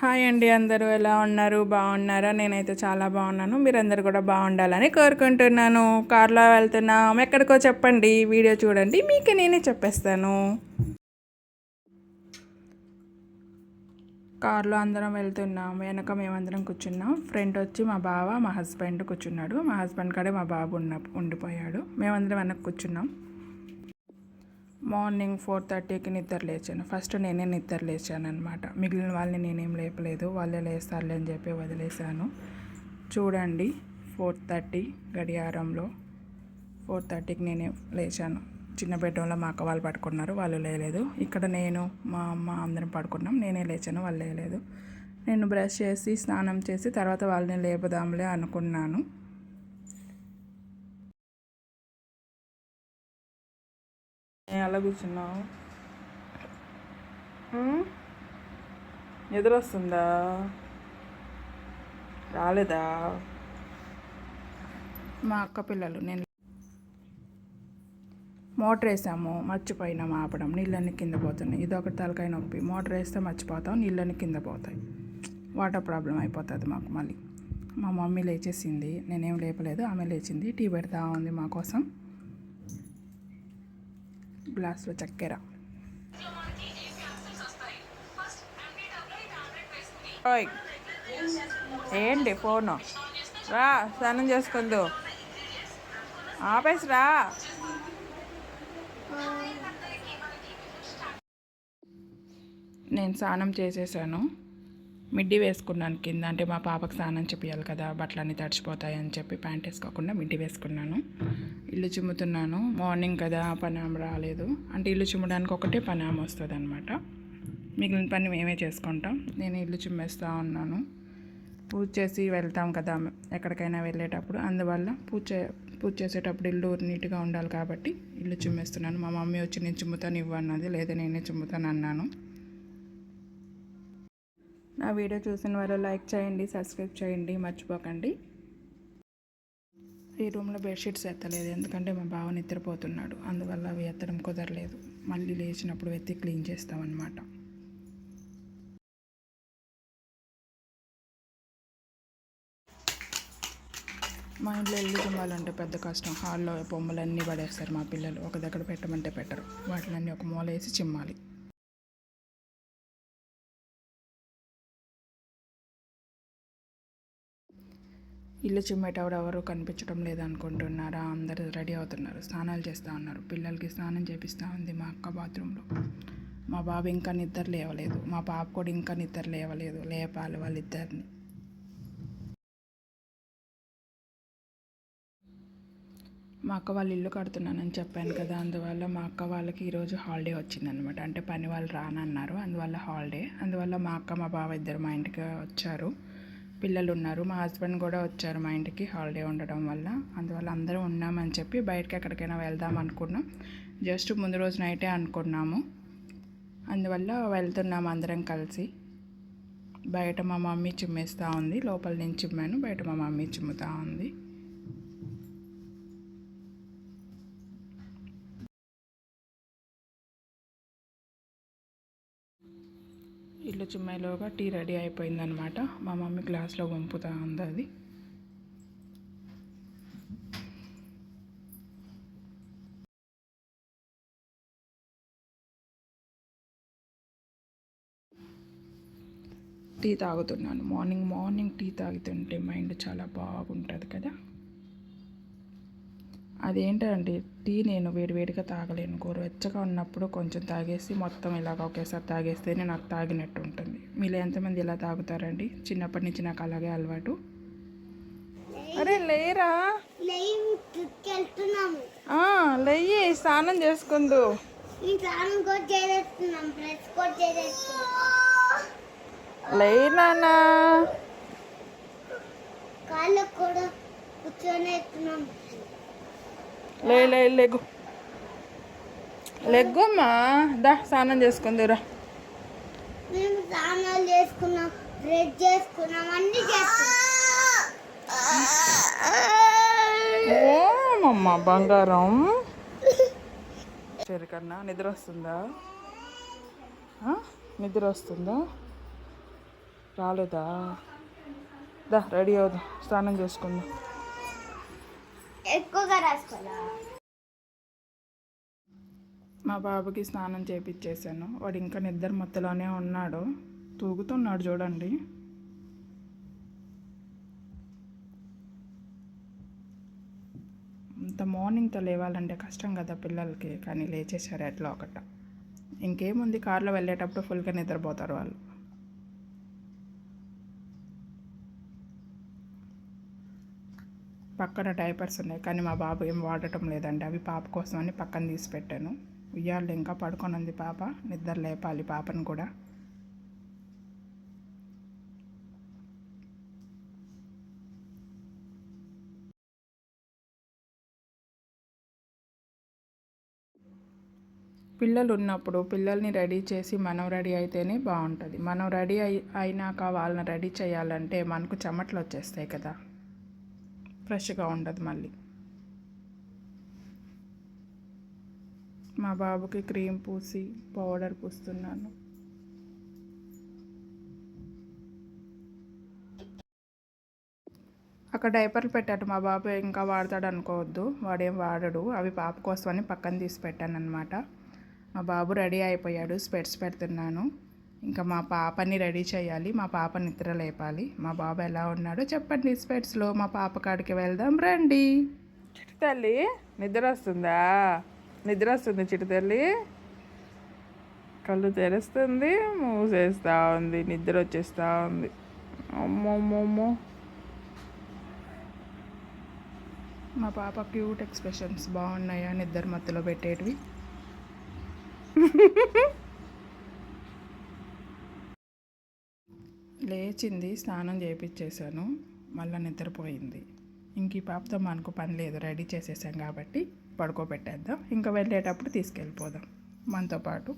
Hi అండి, అందరూ ఎలా ఉన్నారు? బాగున్నారా? నేనైతే చాలా బాగున్నాను. మీరందరూ కూడా బాగుండాలని కోరుకుంటున్నాను. కార్లో వెళ్తున్నాం. ఎక్కడికో చెప్పండి, వీడియో చూడండి, మీకు నేనే చెప్పేస్తాను. కార్లో అందరం వెళ్తున్నాం. వెనక మేమందరం కూర్చున్నాం. ఫ్రంట్ వచ్చి మా బావ, మా హస్బెండ్ కూర్చున్నాడు. మా హస్బెండ్ కాడే మా బాబు ఉండిపోయాడు. మేమందరం వెనక్కి కూర్చున్నాం. మార్నింగ్ 4:30కి నిద్ర లేచాను. ఫస్ట్ నేనే నిద్ర లేచాను అనమాట. మిగిలిన వాళ్ళని నేనేం లేపలేదు, వాళ్ళే లేస్తారులే అని చెప్పి వదిలేశాను. చూడండి, 4:30 గడియారంలో 4:30కి నేనే లేచాను. చిన్న బెడ్రూమ్లో మా అక్క వాళ్ళు పడుకున్నారు, వాళ్ళు లేలేదు. ఇక్కడ నేను, మా అమ్మ అందరం పడుకున్నాం. నేనే లేచాను, వాళ్ళు లేలేదు. నేను బ్రష్ చేసి స్నానం చేసి తర్వాత వాళ్ళని లేపుదాంలే అనుకున్నాను. అలా కూర్చున్నావు, ఎదురొస్తుందా? రాలేదా? మా అక్క పిల్లలు నేను మోటార్ వేసాము, మర్చిపోయినాము ఆపడం. నీళ్ళన్నీ కింద పోతున్నాయి. ఇదొకటి తలకాయ నొప్పి. మోటార్ వేస్తే మర్చిపోతాం, నీళ్ళన్నీ కింద పోతాయి. వాటర్ ప్రాబ్లం అయిపోతుంది మాకు మళ్ళీ. మా మమ్మీ లేచేసింది, నేనేం లేపలేదు, ఆమె లేచింది. టీ పెడతా ఉంది మా కోసం. గ్లాస్లో చక్కెర. ఏంటి ఫోను? రా, స్నానం చేసుకుందు. ఆపేసి రా. నేను స్నానం చేసేసాను. మిడ్డీ వేసుకున్నాను కింద. అంటే మా పాపకు స్నానం చెప్పాలి కదా, బట్టలన్నీ తడిచిపోతాయని చెప్పి ప్యాంట్ వేసుకోకుండా మిడ్డీ వేసుకున్నాను. ఇల్లు చిమ్ముతున్నాను. మార్నింగ్ కదా, పనామ రాలేదు. అంటే ఇల్లు చిమ్మడానికి ఒకటే పనామ వస్తుంది అనమాట. మిగిలిన పని మేమే చేసుకుంటాం. నేను ఇల్లు చిమ్మేస్తూ ఉన్నాను. పూజ చేసి వెళ్తాం కదా ఎక్కడికైనా వెళ్ళేటప్పుడు, అందువల్ల పూజ చేసేటప్పుడు ఇల్లు నీట్గా ఉండాలి కాబట్టి ఇల్లు చిమ్మేస్తున్నాను. మా మమ్మీ వచ్చి నేను చిమ్ముతాను ఇవ్వన్నది, లేదా నేనే చిమ్ముతాను అన్నాను. నా వీడియో చూసిన వాళ్ళు లైక్ చేయండి, సబ్స్క్రైబ్ చేయండి, మర్చిపోకండి. ఈ రూమ్లో బెడ్షీట్స్ ఎత్తలేదు, ఎందుకంటే మా బావ నిద్రపోతున్నాడు. అందువల్ల అవి ఎత్తడం కుదరలేదు. మళ్ళీ లేచినప్పుడు ఎత్తి క్లీన్ చేస్తామన్నమాట. మా ఇంట్లో ఇల్లు చిమ్మాలంటే పెద్ద కష్టం. హాల్లో బొమ్మలన్నీ పడేస్తారు మా పిల్లలు. ఒక దగ్గర పెట్టమంటే పెట్టరు. వాటిలన్నీ ఒక మూల వేసి చిమ్మాలి. ఇల్లు చిమ్మేటప్పుడు ఎవరు కనిపించడం లేదనుకుంటున్నారా? అందరూ రెడీ అవుతున్నారు, స్నానాలు చేస్తూ ఉన్నారు. పిల్లలకి స్నానం చేపిస్తూ ఉంది మా అక్క బాత్రూంలో. మా బాబు ఇంకా నిద్ర లేవలేదు, మా పాప కూడా ఇంకా నిద్ర లేవలేదు. లేపాలి వాళ్ళిద్దరిని. మా అక్క వాళ్ళు ఇల్లు కడుతున్నానని చెప్పాను కదా, అందువల్ల మా అక్క వాళ్ళకి ఈరోజు హాలిడే వచ్చిందనమాట. అంటే పని వాళ్ళు రానన్నారు, అందువల్ల హాలిడే. అందువల్ల మా అక్క మా బావ ఇద్దరు మా ఇంటికి వచ్చారు. పిల్లలు ఉన్నారు, మా హస్బెండ్ కూడా వచ్చారు మా ఇంటికి హాలిడే ఉండడం వల్ల. అందువల్ల అందరూ ఉన్నామని చెప్పి బయటకి ఎక్కడికైనా వెళ్దాం అనుకున్నాం. జస్ట్ ముందు రోజు నైటే అనుకున్నాము. అందువల్ల వెళ్తున్నాము అందరం కలిసి. బయట మా మమ్మీ చిమ్మేస్తూ ఉంది, లోపల నేను చిమ్మాను, బయట మా మమ్మీ చిమ్ముతూ ఉంది. ఇల్లు చిమ్మాయిలోగా టీ రెడీ అయిపోయిందనమాట. మా మమ్మీ గ్లాస్లో పంపుతూ ఉంది అది. టీ తాగుతున్నాను. మార్నింగ్ టీ తాగుతుంటే మైండ్ చాలా బాగుంటుంది కదా. అదేంటండి, టీ నేను వేడివేడిగా తాగలేను. గోరువెచ్చగా ఉన్నప్పుడు కొంచెం తాగేసి మొత్తం ఇలాగ ఒకేసారి తాగేస్తేనే నాకు తాగినట్టు ఉంటుంది. మీలో ఎంతమంది ఇలా తాగుతారండి? చిన్నప్పటి నుంచి నాకు అలాగే అలవాటు. అరే లేరా, లేయి, స్నానం చేసుకుందు. లేనా లేగు లెగ్గమ్మా, దా స్నానం చేసుకుందిరా. మేము స్నానాలు చేసుకున్నాం, బ్రష్ చేసుకున్నాం, అన్ని ఓమమ్మ బంగారం. సరికన్నా నిద్ర వస్తుందా? రాలేదా? దా రెడీ అవుదాం, స్నానం చేసుకుందాం. ఎక్కువగా రాసుకోవాలా? మా బాబుకి స్నానం చేయించేసాను. వాడు ఇంకా నిద్ర మత్తులోనే ఉన్నాడు, తూగుతున్నాడు చూడండి. ఇంత మార్నింగ్తో లేవాలంటే కష్టం కదా పిల్లలకి, కానీ లేచేసారు ఎట్లా ఒకట. ఇంకేముంది, కార్లో వెళ్ళేటప్పుడు ఫుల్గా నిద్రపోతారు వాళ్ళు. పక్కన డైపర్స్ ఉన్నాయి, కానీ మా బాబు ఏం వాడటం లేదండి. అవి పాప కోసం అని పక్కన తీసి పెట్టాను. ఉయ్యాళ్ళు ఇంకా పడుకొని ఉంది పాప, నిద్ర లేపాలి పాపను కూడా. పిల్లలు ఉన్నప్పుడు పిల్లల్ని రెడీ చేసి మనం రెడీ అయితేనే బాగుంటుంది. మనం రెడీ అయినాక వాళ్ళని రెడీ చేయాలంటే మనకు చెమటలు వచ్చేస్తాయి కదా, ఫ్రెష్గా ఉండదు మళ్ళీ. మా బాబుకి క్రీమ్ పూసి పౌడర్ పూస్తున్నాను. అక్కడ డైపర్లు పెట్టాడు మా బాబు, ఇంకా వాడతాడు అనుకోవద్దు, వాడేం వాడడు. అవి పాప కోసమని పక్కన తీసి పెట్టాను అనమాట. మా బాబు రెడీ అయిపోయాడు, స్పెట్స్ పెడుతున్నాను. ఇంకా మా పాపని రెడీ చేయాలి, మా పాప నిద్ర లేపాలి. మా బాబు ఎలా ఉన్నాడో చెప్పండి స్పెట్స్లో. మా పాప కాడికి వెళ్దాం రండి. చిట్టి తల్లి నిద్ర వస్తుందా? నిద్ర వస్తుంది చిట్టి తల్లి, కళ్ళు తెరుస్తుంది, మూసేస్తూ ఉంది, నిద్ర వచ్చేస్తూ ఉంది. అమ్మమ్మమ్మో, మా పాప క్యూట్ ఎక్స్ప్రెషన్స్ బాగున్నాయా నిద్ర మత్తులో పెట్టేటివి. లేచింది, స్నానం చేయించేసాను, మళ్ళీ నిద్రపోయింది. ఇంక ఈ పాపతో మనకు పని లేదు, రెడీ చేసేసాం కాబట్టి పడుకోబెట్టేద్దాం. ఇంకా వెళ్ళేటప్పుడు తీసుకెళ్ళిపోదాం మనతో పాటు.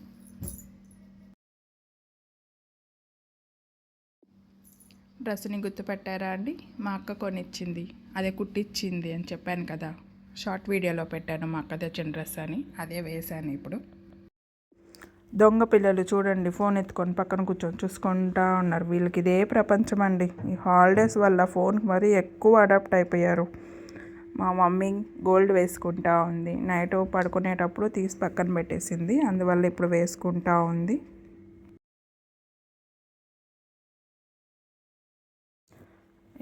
డ్రెస్ని గుర్తుపెట్టారా అండి? మా అక్క కొనిచ్చింది, అదే కుట్టించింది అని చెప్పాను కదా, షార్ట్ వీడియోలో పెట్టాను మా అక్క తెచ్చిన డ్రెస్ అని, అదే వేశాను ఇప్పుడు. దొంగ పిల్లలు చూడండి, ఫోన్ ఎత్తుకొని పక్కన కూర్చొని చూసుకుంటా ఉన్నారు. వీళ్ళకి ఇదే ప్రపంచం అండి. ఈ హాలిడేస్ వల్ల ఫోన్కి మరీ ఎక్కువ అడాప్ట్ అయిపోయారు. మా మమ్మీ గోల్డ్ వేసుకుంటా ఉంది, నైట్ పడుకునేటప్పుడు తీసి పక్కన పెట్టేసింది, అందువల్ల ఇప్పుడు వేసుకుంటా ఉంది.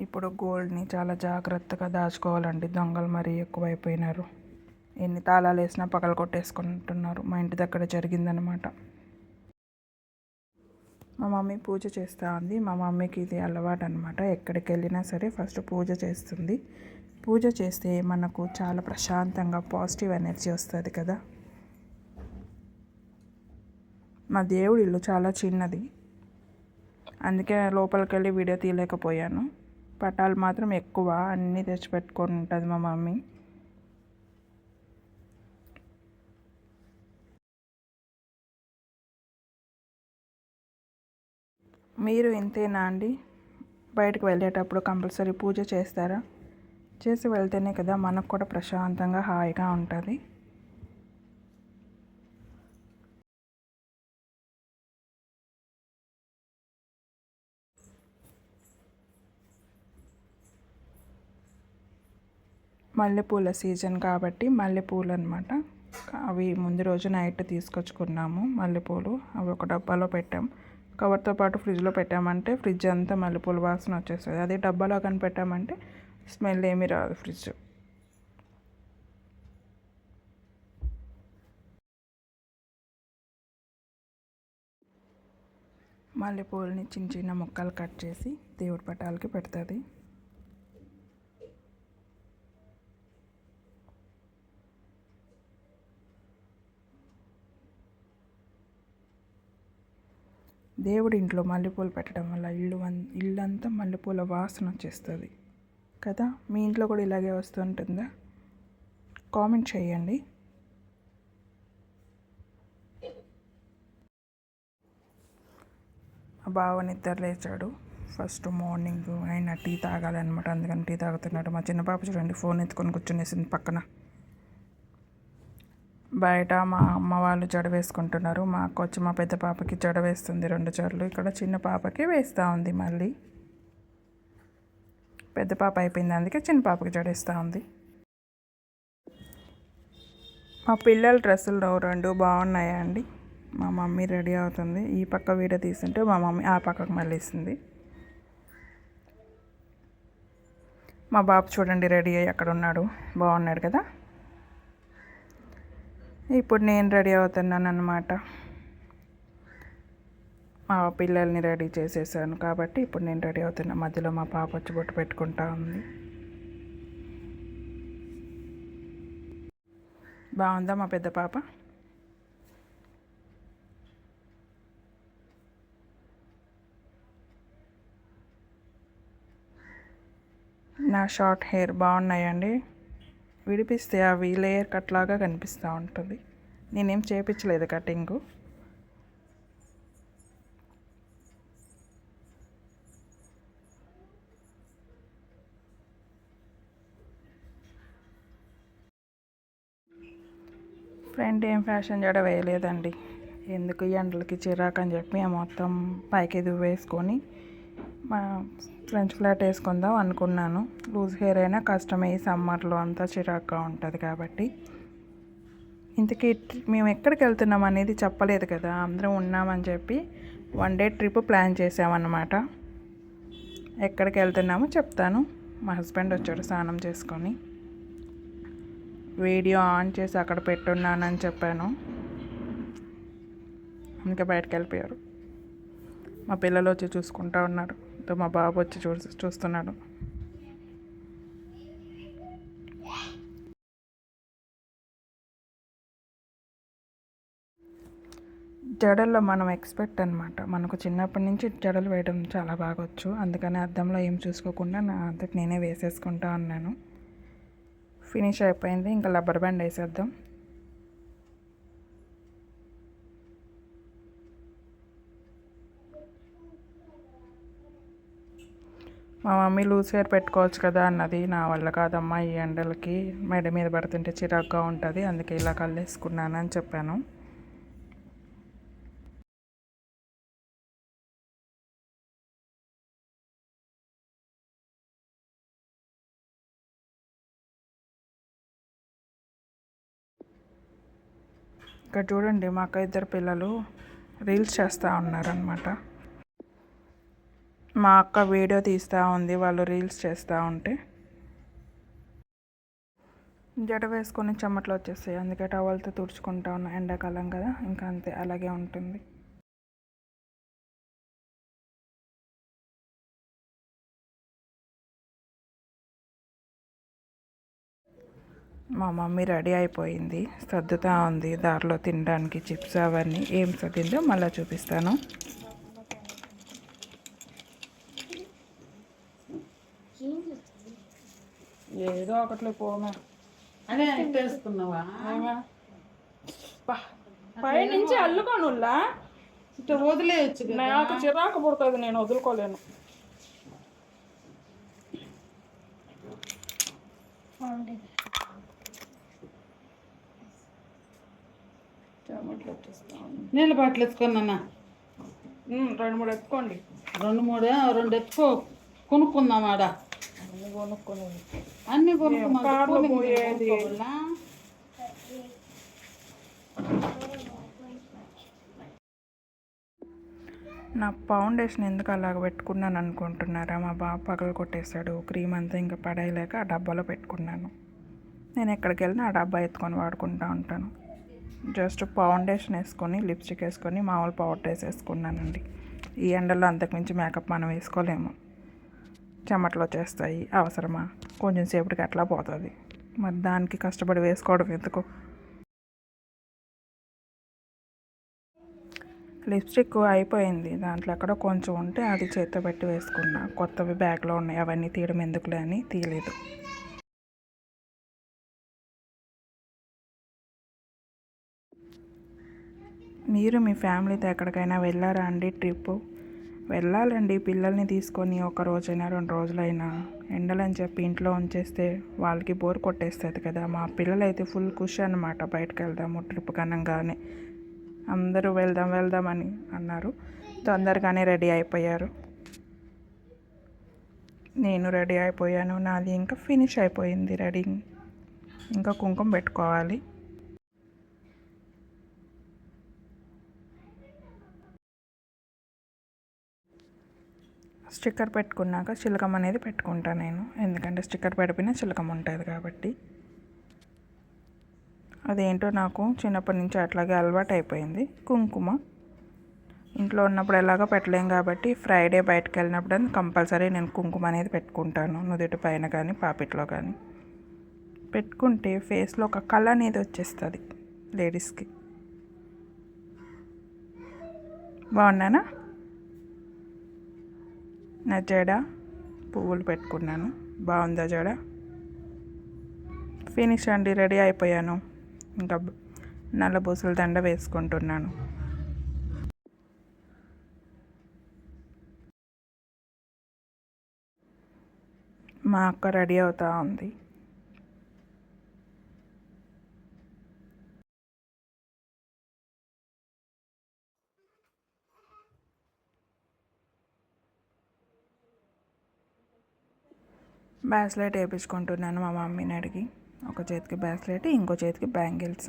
ఇప్పుడు గోల్డ్ని చాలా జాగ్రత్తగా దాచుకోవాలండి, దొంగలు మరీ ఎక్కువైపోయినారు. ఎన్ని తాళాలు వేసినా పగల కొట్టేసుకుంటున్నారు. మా ఇంటి దగ్గర జరిగిందనమాట. మా మమ్మీ పూజ చేస్తూ ఉంది. మా మమ్మీకి ఇది అలవాటు అనమాట, ఎక్కడికి వెళ్ళినా సరే ఫస్ట్ పూజ చేస్తుంది. పూజ చేస్తే మనకు చాలా ప్రశాంతంగా పాజిటివ్ ఎనర్జీ వస్తుంది కదా. మా దేవుడి ఇల్లు చాలా చిన్నది, అందుకే లోపలికి వెళ్ళి వీడియో తీయలేకపోయాను. పటాలు మాత్రం ఎక్కువ అన్నీ తెచ్చిపెట్టుకొని ఉంటుంది మా మమ్మీ. మీరు ఇంతేనా అండి? బయటకు వెళ్ళేటప్పుడు కంపల్సరీ పూజ చేస్తారా? చేసి వెళ్తేనే కదా మనకు కూడా ప్రశాంతంగా హాయిగా ఉంటుంది. మల్లెపూల సీజన్ కాబట్టి మల్లెపూలు అనమాట. అవి ముందు రోజు నైట్ తీసుకొచ్చుకున్నాము మల్లెపూలు. అవి ఒక డబ్బాలో పెట్టాం, కవర్తో పాటు ఫ్రిడ్జ్లో పెట్టామంటే ఫ్రిడ్జ్ అంతా మల్లెపూల వాసన వచ్చేస్తుంది. అదే డబ్బాలో కానీ పెట్టామంటే స్మెల్ ఏమీ రాదు ఫ్రిడ్జ్. మల్లెపూలని చిన్న చిన్న ముక్కలు కట్ చేసి దేవుడి పటాలకి పెడుతుంది. దేవుడి ఇంట్లో మల్లెపూలు పెట్టడం వల్ల ఇల్లంతా మల్లెపూల వాసన వచ్చేస్తుంది కదా. మీ ఇంట్లో కూడా ఇలాగే వస్తుంటుందా? కామెంట్ చేయండి. మా బావ నిద్ర లేచాడు. ఫస్ట్ మార్నింగ్ ఆయన టీ తాగాలన్నమాట, అందుకని టీ తాగుతున్నాడు. మా చిన్న పాప చూడండి ఫోన్ ఎత్తుకొని కూర్చునేసింది పక్కన. బయట మా అమ్మ వాళ్ళు జడ వేసుకుంటున్నారు. మా అక్క వచ్చి మా పెద్ద పాపకి జడ వేస్తుంది 2 జడలు. ఇక్కడ చిన్న పాపకి వేస్తూ ఉంది. మళ్ళీ పెద్ద పాప అయిపోయింది, అందుకే చిన్న పాపకి జడేస్తూ ఉంది. మా పిల్లల డ్రెస్సులు 2 బాగున్నాయా అండి. మా మమ్మీ రెడీ అవుతుంది. ఈ పక్క వీడియో తీస్తుంటే మా మమ్మీ ఆ పక్కకు మళ్ళీసింది. మా బాబు చూడండి రెడీ అయ్యి అక్కడ ఉన్నాడు, బాగున్నాడు కదా. ఇప్పుడు నేను రెడీ అవుతున్నాను అన్నమాట. మా పిల్లల్ని రెడీ చేసేసాను కాబట్టి ఇప్పుడు నేను రెడీ అవుతున్నా. మధ్యలో మా పాప వచ్చి బొట్టు పెట్టుకుంటా ఉంది. బాగుందా మా పెద్ద పాప? నా షార్ట్ హెయిర్ బాగున్నాయండి. విడిపిస్తే అవి లేయర్ కట్ లాగా కనిపిస్తూ ఉంటుంది. నేనేం చేయించలేదు కటింగు. ఫ్రంట్ ఏం ఫ్యాషన్ జడ వేయలేదండి. ఎందుకు ఈ ఎండలకి చిరాకు అని చెప్పి మొత్తం పైకి వేసుకొని మా ఫ్రెంచ్ ఫ్లాట్ వేసుకుందాం అనుకున్నాను. లూజ్ హెయిర్ అయినా కష్టమే, ఈ సమ్మర్లో అంతా చిరాకుగా ఉంటుంది కాబట్టి. ఇంతకీ మేము ఎక్కడికి వెళ్తున్నాం అనేది చెప్పలేదు కదా. అందరం ఉన్నామని చెప్పి 1 డే ట్రిప్ ప్లాన్ చేసామన్నమాట. ఎక్కడికి వెళ్తున్నామో చెప్తాను. మా హస్బెండ్ వచ్చాడు స్నానం చేసుకొని. వీడియో ఆన్ చేసి అక్కడ పెట్టున్నానని చెప్పాను, అందుకే బయటకు వెళ్ళిపోయారు. మా పిల్లలు వచ్చి చూసుకుంటూ ఉన్నారు. మా బాబు వచ్చి చూస్తున్నాడు. జడల్లో మనం ఎక్స్పెక్ట్ అనమాట. మనకు చిన్నప్పటి నుంచి జడలు వేయడం చాలా బాగొచ్చు. అందుకని అద్దంలో ఏం చూసుకోకుండా నా అంతటి నేనే వేసేసుకుంటా ఉన్నాను. ఫినిష్ అయిపోయింది. ఇంకా రబ్బర్ బ్యాండ్ వేసేద్దాం. మా మమ్మీ లూజ్ హెయిర్ పెట్టుకోవచ్చు కదా అన్నది. నా వల్ల కాదమ్మా, ఈ ఎండలకి మెడ మీద పడుతుంటే చిరాకుగా ఉంటుంది, అందుకే ఇలా కళ్ళేసుకున్నాను అని చెప్పాను. ఇక్కడ చూడండి, మా అక్క 2 పిల్లలు రీల్స్ చేస్తూ ఉన్నారనమాట. మా అక్క వీడియో తీస్తూ ఉంది, వాళ్ళు రీల్స్ చేస్తూ ఉంటే. జడ వేసుకొని చెమటలు వచ్చేస్తాయి, అందుకే టవల్తో తుడుచుకుంటా ఉన్నా. ఎండాకాలం కదా, ఇంకా అంతే, అలాగే ఉంటుంది. మా మమ్మీ రెడీ అయిపోయింది, సర్దుతూ ఉంది. దారిలో తినడానికి చిప్స్ అవన్నీ. ఏం సర్దిందో మళ్ళీ చూపిస్తాను. ఏదో ఒకట్లో పోమే. అదే వేసుకున్నావా? పైనుంచి అల్లుకోనుల్లా ఇట్లా వదిలేయచ్చు. నాకు చిరాకు పుడుతుంది, నేను వదులుకోలేను. నీళ్ళ బాటిల్ ఎత్తుకున్నా. 2-3 ఎత్తుకోండి. 2 ఎత్తుకో, కొనుక్కుందాం ఆడ. అన్ని కొనుక్కోమని. నా ఫౌండేషన్ ఎందుకు అలాగ పెట్టుకున్నాను అనుకుంటున్నారా? మా బాబు పగలు కొట్టేశాడు క్రీమ్ అంతా, ఇంకా పడేయలేక ఆ డబ్బాలో పెట్టుకున్నాను. నేను ఎక్కడికి వెళ్ళినా ఆ డబ్బా ఎత్తుకొని వాడుకుంటూ ఉంటాను. జస్ట్ ఫౌండేషన్ వేసుకొని, లిప్స్టిక్ వేసుకొని, మామూలు పౌడర్ వేసేసుకున్నానండి. ఈ ఎండలో అంతకుమించి మేకప్ మనం వేసుకోలేము, చెమటలు వచ్చేస్తాయి. అవసరమా? కొంచెం సేపటికి అట్లా పోతుంది, మరి దానికి కష్టపడి వేసుకోవడం ఎందుకు? లిప్స్టిక్ అయిపోయింది, దాంట్లో ఎక్కడో కొంచెం ఉంటే అది చేత్తో పెట్టి వేసుకున్నా. కొత్తవి బ్యాగ్లో ఉన్నాయి, అవన్నీ తీయడం ఎందుకులే అని తీయలేదు. మీరు మీ ఫ్యామిలీతో ఎక్కడికైనా వెళ్ళారా అండి ట్రిప్పు? వెళ్ళాలండి పిల్లల్ని తీసుకొని ఒక రోజైనా 2 రోజులైనా. ఎండలని చెప్పి ఇంట్లో ఉంచేస్తే వాళ్ళకి బోర్ కొట్టేస్తుంది కదా. మా పిల్లలైతే ఫుల్ ఖుషి అనమాట, బయటకు వెళ్దాము ట్రిప్ కనంగానే. అందరూ వెళ్దాం వెళ్దామని అన్నారు. తొందరగానే రెడీ అయిపోయారు. నేను రెడీ అయిపోయాను. నాది ఇంకా ఫినిష్ అయిపోయింది రెడీ. ఇంకా కుంకుమ పెట్టుకోవాలి. స్టిక్కర్ పెట్టుకున్నాక చిలకం అనేది పెట్టుకుంటాను నేను, ఎందుకంటే స్టిక్కర్ పెడిపోయినా చిలకం ఉంటుంది కాబట్టి. అదేంటో నాకు చిన్నప్పటి నుంచి అట్లాగే అలవాటు అయిపోయింది. కుంకుమ ఇంట్లో ఉన్నప్పుడు ఎలాగో పెట్టలేం కాబట్టి ఫ్రైడే బయటకు వెళ్ళినప్పుడు కంపల్సరీ నేను కుంకుమ అనేది పెట్టుకుంటాను. నుదుటి పైన కానీ పాపిట్లో కానీ పెట్టుకుంటే ఫేస్లో ఒక కళ అనేది వచ్చేస్తుంది లేడీస్కి. బాగున్నానా? నా జడ పువ్వులు పెట్టుకున్నాను. బాగుందా జడ? ఫినిష్ అండి, రెడీ అయిపోయాను. ఇంకా నల్ల పూసల దండ వేసుకుంటున్నాను. మా అక్క రెడీ అవుతూ ఉంది. బ్రాస్లెట్ వేయించుకుంటున్నాను మా మమ్మీని అడిగి. ఒక చేతికి బ్రాస్లెట్, ఇంకో చేతికి బ్యాంగిల్స్.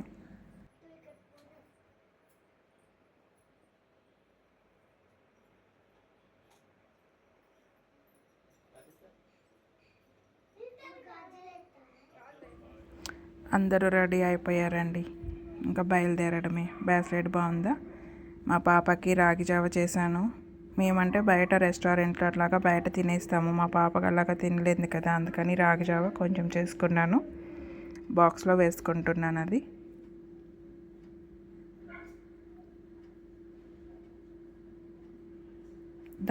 అందరూ రెడీ అయిపోయారండి, ఇంకా బయలుదేరడమే. బ్రాస్లెట్ బాగుందా? మా పాపకి రాగి జావ చేశాను. మేమంటే బయట రెస్టారెంట్లో అట్లాగా బయట తినేస్తాము, మా పాపకి అలాగా తినలేదు కదా, అందుకని రాగి జావ కొంచెం చేసుకున్నాను. బాక్స్లో వేసుకుంటున్నాను. అది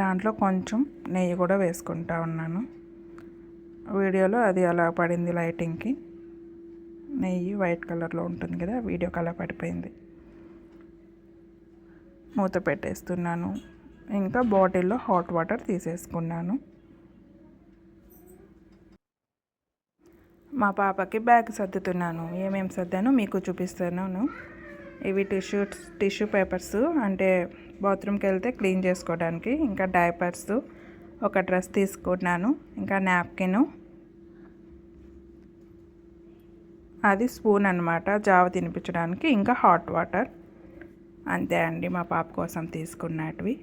దాంట్లో కొంచెం నెయ్యి కూడా వేసుకుంటా ఉన్నాను. వీడియోలో అది అలా పడింది లైటింగ్కి. నెయ్యి వైట్ కలర్లో ఉంటుంది కదా, వీడియో కలర్ పడిపోయింది. మూత పెట్టేస్తున్నాను. ఇంకా బాటిల్లో హాట్ వాటర్ తీసేసుకున్నాను. మా పాపకి బ్యాగ్ సర్దుతున్నాను. ఏమేమి సర్దానో మీకు చూపిస్తున్నాను. ఇవి టిష్యూ పేపర్స్, అంటే బాత్రూమ్కి వెళ్తే క్లీన్ చేసుకోవడానికి. ఇంకా డైపర్స్, ఒక డ్రెస్ తీసుకున్నాను. ఇంకా నాప్కిన్, అది స్పూన్ అన్నమాట జావ తినిపించడానికి. ఇంకా హాట్ వాటర్. అంతే అండి మా పాప కోసం తీసుకున్నటివి.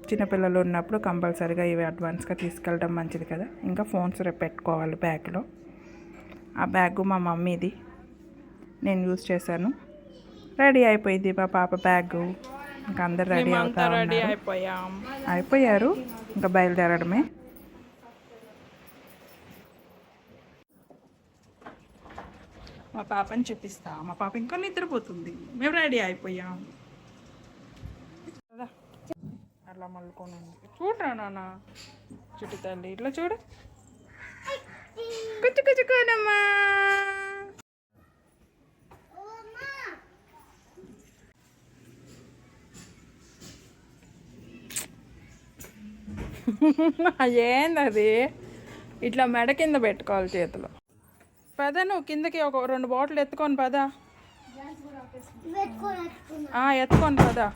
చిన్నపిల్లలు ఉన్నప్పుడు కంపల్సరీగా ఇవి అడ్వాన్స్గా తీసుకెళ్ళడం మంచిది కదా. ఇంకా ఫోన్స్ రేపు పెట్టుకోవాలి బ్యాగ్లో. ఆ బ్యాగు మా మమ్మీది, నేను యూజ్ చేశాను. రెడీ అయిపోయింది మా పాప బ్యాగు. ఇంకా అందరు రెడీ అయిపోయారు. ఇంకా బయలుదేరడమే. మా పాపని చూపిస్తా. మా పాప ఇంకా నిద్రపోతుంది. మేము రెడీ అయిపోయాం. అలా మళ్ళుకొని చూడరా నాన్న, చుట్టు తల్లి ఇట్లా చూడు. కుచ్చుకోనమ్మా. ఏందది? ఇట్లా మెడ కింద పెట్టుకోవాలి చేతిలో. పద నువ్వు కిందకి ఒక 2 బాటిల్ ఎత్తుకొని పదా. ఎత్తుకొని పదా.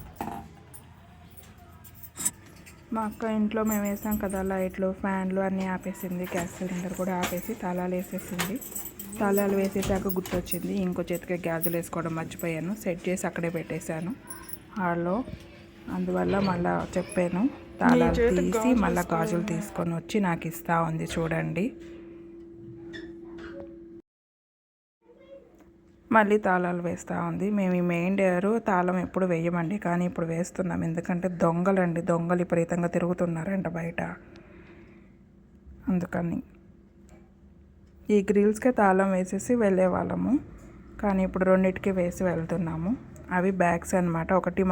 మా అక్క ఇంట్లో మేము వేసాం కదా లైట్లు, ఫ్యాన్లు అన్నీ ఆపేసింది. గ్యాస్ సిలిండర్ కూడా ఆపేసి తాళాలు వేసేసింది. తాళాలు వేసేసాక గుర్తొచ్చింది, ఇంకో చేతికి గాజులు వేసుకోవడం మర్చిపోయాను. సెట్ చేసి అక్కడే పెట్టేశాను హాల్లో. అందువల్ల మళ్ళీ చెప్పాను, తాళాలు తీసి మళ్ళీ గాజులు తీసుకొని వచ్చి నాకు ఇస్తూ ఉంది. చూడండి, మళ్ళీ తాళాలు వేస్తూ ఉంది. మేము ఈ మెయిన్ డోర్ తాళం ఎప్పుడు వేయమండి, కానీ ఇప్పుడు వేస్తున్నాం. ఎందుకంటే దొంగలు విపరీతంగా తిరుగుతున్నారంట బయట. అందుకని ఈ గ్రిల్స్కే తాళం వేసేసి వెళ్ళే వాళ్ళము, కానీ ఇప్పుడు 2టికి వేసి వెళ్తున్నాము. అవి బ్యాగ్స్ అన్నమాట. ఒకటి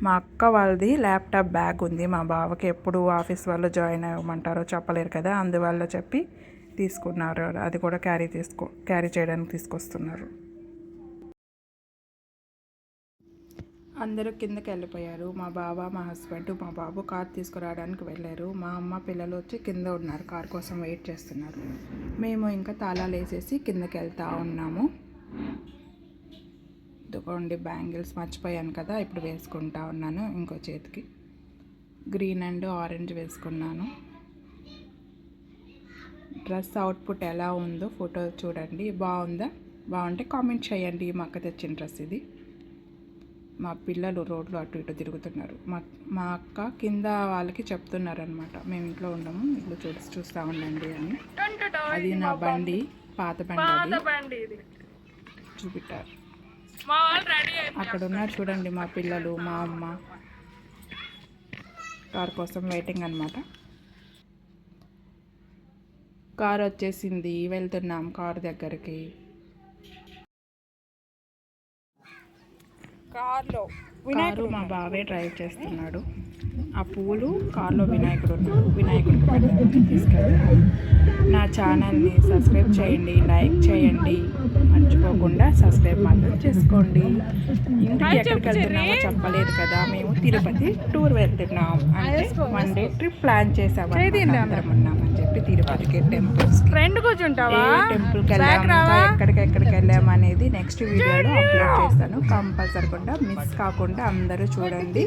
మా అక్క వాళ్ళది ల్యాప్టాప్ బ్యాగ్ ఉంది. మా బావకి ఎప్పుడు ఆఫీస్ వాళ్ళు జాయిన్ అవ్వమంటారో చెప్పలేరు కదా, అందువల్ల చెప్పి తీసుకున్నారు. అది కూడా క్యారీ చేయడానికి తీసుకొస్తున్నారు. అందరూ కిందకి వెళ్ళిపోయారు. మా బావ, మా హస్బెండ్, మా బాబు కార్ తీసుకురావడానికి వెళ్ళారు. మా అమ్మ పిల్లలు వచ్చి కింద ఉన్నారు, కార్ కోసం వెయిట్ చేస్తున్నారు. మేము ఇంకా తాళాలు వేసేసి కిందకి వెళ్తూ ఉన్నాము. ఇదిగోండి బ్యాంగిల్స్ మర్చిపోయాను కదా, ఇప్పుడు వేసుకుంటా ఉన్నాను. ఇంకో చేతికి గ్రీన్ అండ్ ఆరెంజ్ వేసుకున్నాను. డ్రెస్ అవుట్పుట్ ఎలా ఉందో ఫోటో చూడండి. బాగుందా? బాగుంటే కామెంట్ చేయండి. మా అక్క తెచ్చిన డ్రెస్ ఇది. మా పిల్లలు రోడ్లో అటు ఇటు తిరుగుతున్నారు. మా అక్క కింద వాళ్ళకి చెప్తున్నారు అనమాట, మేము ఇంట్లో ఉండము, ఇల్లు చూస్తూ ఉండండి అని. అది నా బండి, పాత బండి అది చూపిట్టారు. అక్కడ ఉన్నారు చూడండి మా పిల్లలు, మా అమ్మ. కార్ కోసం వెయిటింగ్ అనమాట. కార్ వచ్చేసింది, వెళ్తున్నాం కార్ దగ్గరికి. కారు మా బావే డ్రైవ్ చేస్తున్నాడు. ఆ పూలు కార్లో వినాయకుడు ఉన్నాడు, వినాయకుడికి పెట్టడానికి తీసుకెళ్తాను. నా ఛానల్ని సబ్స్క్రైబ్ చేయండి, లైక్ చేయండి, మర్చిపోకుండా సబ్స్క్రైబ్ మాత్రం చేసుకోండి. ఇంటికి ఎక్కడికి వెళ్తున్నామో చెప్పలేదు కదా, మేము తిరుపతి టూర్ వెళ్తున్నాం. అంటే 1 డే ట్రిప్ ప్లాన్ చేసాము, అందరం ఉన్నామని చెప్పి తిరుపతికి టెంపుల్స్. టెంపుల్కి వెళ్ళాము, ఎక్కడికి వెళ్ళాము అనేది నెక్స్ట్ వీడియోలో అప్లోడ్ చేస్తాను. కంపల్సరిగా మిస్ కాకుండా అందరూ చూడండి,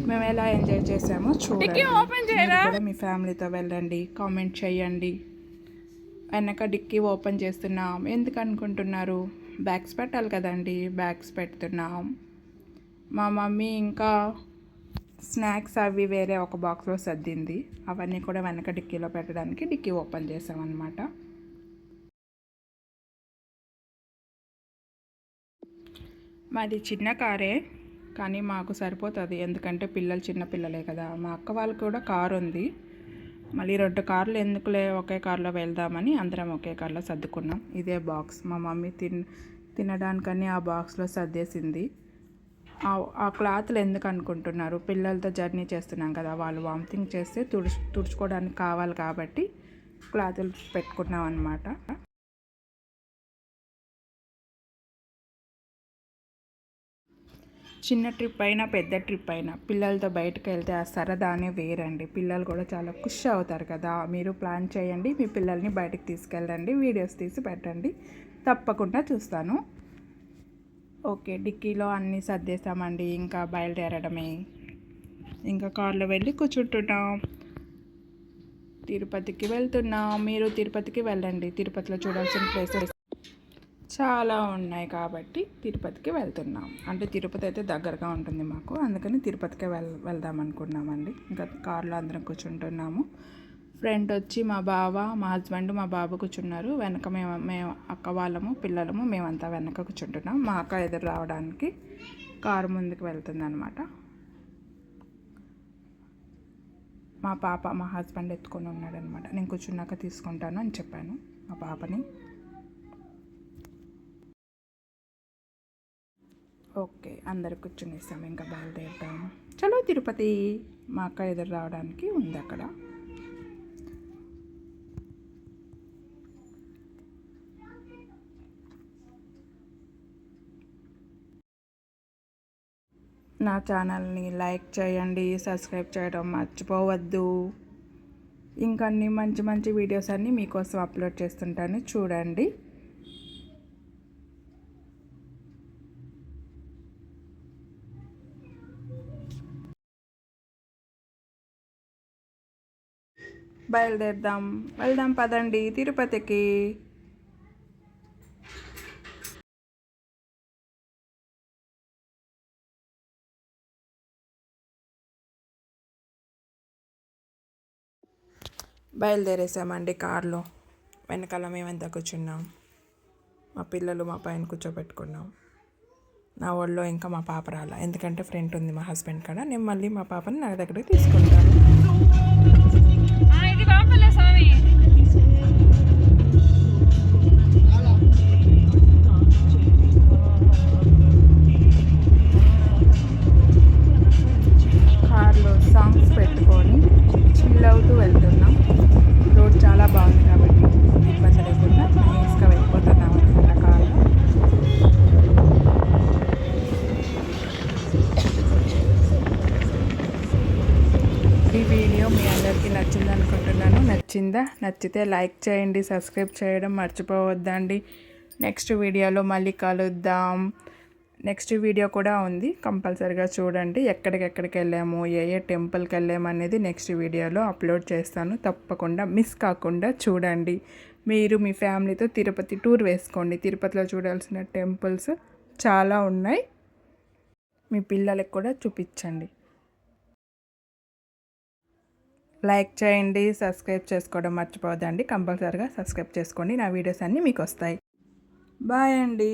మేము ఎలా ఎంజాయ్ చేసామో చూడండి. కూడా మీ ఫ్యామిలీతో వెళ్ళండి, కామెంట్ చేయండి. వెనక డిక్కీ ఓపెన్ చేస్తున్నాం. ఎందుకు అనుకుంటున్నారు? బ్యాగ్స్ పెట్టాలి కదండి, బ్యాగ్స్ పెడుతున్నాం. మా మమ్మీ ఇంకా స్నాక్స్ అవి వేరే ఒక బాక్స్లో సర్దింది, అవన్నీ కూడా వెనక డిక్కీలో పెట్టడానికి డిక్కీ ఓపెన్ చేసామన్నమాట. మాది చిన్న కారే, కానీ మాకు సరిపోతుంది. ఎందుకంటే పిల్లలు చిన్న పిల్లలే కదా. మా అక్క వాళ్ళకి కూడా కారు ఉంది. మళ్ళీ 2 కార్లు ఎందుకులే, ఒకే కార్లో వెళ్దామని అందరం ఒకే కార్లో సర్దుకున్నాం. ఇదే బాక్స్ మా మమ్మీ తినడానికని ఆ బాక్స్లో సర్దేసింది. ఆ క్లాత్లు ఎందుకు అనుకుంటున్నారు? పిల్లలతో జర్నీ చేస్తున్నాం కదా, వాళ్ళు వామిటింగ్ చేస్తే తుడుచుకోవడానికి కావాలి కాబట్టి క్లాతులు పెట్టుకున్నాం అన్నమాట. చిన్న ట్రిప్ అయినా పెద్ద ట్రిప్ అయినా పిల్లలతో బయటకు వెళ్తే ఆ సరదానే వేరండి. పిల్లలు కూడా చాలా ఖుషి అవుతారు కదా. మీరు ప్లాన్ చేయండి, మీ పిల్లల్ని బయటకు తీసుకెళ్ళండి, వీడియోస్ తీసి పెట్టండి, తప్పకుండా చూస్తాను. ఓకే, డిక్కీలో అన్నీ సర్దేశామండి, ఇంకా బయలుదేరడమే. ఇంకా కార్లో వెళ్ళి కూర్చుంటున్నాం. తిరుపతికి వెళ్తున్నాం. మీరు తిరుపతికి వెళ్ళండి. తిరుపతిలో చూడాల్సిన ప్లేసెస్ చాలా ఉన్నాయి కాబట్టి తిరుపతికి వెళ్తున్నాం. అంటే తిరుపతి అయితే దగ్గరగా ఉంటుంది మాకు, అందుకని తిరుపతికే వెళ్దాం అనుకున్నామండి. ఇంకా కార్లో అందరం కూర్చుంటున్నాము. ఫ్రంట్ వచ్చి మా బావ, మా హస్బెండ్, మా బాబు కూర్చున్నారు. వెనక మేము అక్క వాళ్ళము, పిల్లలము, మేమంతా వెనక కూర్చుంటున్నాం. మా అక్క ఎదురు రావడానికి కారు ముందుకు వెళ్తుంది అనమాట. మా పాప మా హస్బెండ్ ఎత్తుకొని ఉన్నాడు అనమాట. నేను కూర్చున్నాక తీసుకుంటాను అని చెప్పాను మా పాపని. ఓకే, అందరు కూర్చునేస్తాం, ఇంకా బయలుదేరుతాము. చలో తిరుపతి. మా అక్క ఎదురు రావడానికి ఉంది అక్కడ. నా ఛానల్ని లైక్ చేయండి, సబ్స్క్రైబ్ చేయడం మర్చిపోవద్దు. ఇంకా అన్ని మంచి మంచి వీడియోస్ అన్నీ మీకోసం అప్లోడ్ చేస్తుంటాను, చూడండి. వెళ్దాం పదండి తిరుపతికి. బయలుదేరేసామండి కార్లో. వెనకాల మేమంతా కూర్చున్నాం. మా పిల్లలు మా పైన కూర్చోబెట్టుకున్నాం. నా ఒళ్ళో ఇంకా మా పాప రాలా, ఎందుకంటే ఫ్రెండ్ ఉంది మా హస్బెండ్ కాడ. నేను మళ్ళీ మా పాపని నా దగ్గరికి తీసుకుంటాను. కార్లో సాంగ్స్ పెట్టుకొని చిల్ అవుతూ వెళ్తున్నాం. రోడ్ చాలా బాగుంది కాబట్టి ఇబ్బంది లేకుండా నైస్గా వెళ్ళిపోతున్నాం అనమాట కార్లో. వీడియో మీ అందరికీ నచ్చింది అనుకుంటున్నాను. నచ్చితే లైక్ చేయండి, సబ్స్క్రైబ్ చేయడం మర్చిపోవద్దండి. నెక్స్ట్ వీడియోలో మళ్ళీ కలుద్దాం. నెక్స్ట్ వీడియో కూడా ఉంది, కంపల్సరిగా చూడండి. ఎక్కడికి వెళ్ళాము, ఏ టెంపుల్కి వెళ్ళాము అనేది నెక్స్ట్ వీడియోలో అప్లోడ్ చేస్తాను. తప్పకుండా మిస్ కాకుండా చూడండి. మీరు మీ ఫ్యామిలీతో తిరుపతి టూర్ వేసుకోండి. తిరుపతిలో చూడాల్సిన టెంపుల్స్ చాలా ఉన్నాయి. మీ పిల్లలకు కూడా చూపించండి. లైక్ చేయండి, సబ్స్క్రైబ్ చేసుకోవడం మర్చిపోవద్దండి. కంపల్సరిగా సబ్స్క్రైబ్ చేసుకోండి. నా వీడియోస్ అన్నీ మీకు వస్తాయి. బాయ్ అండి.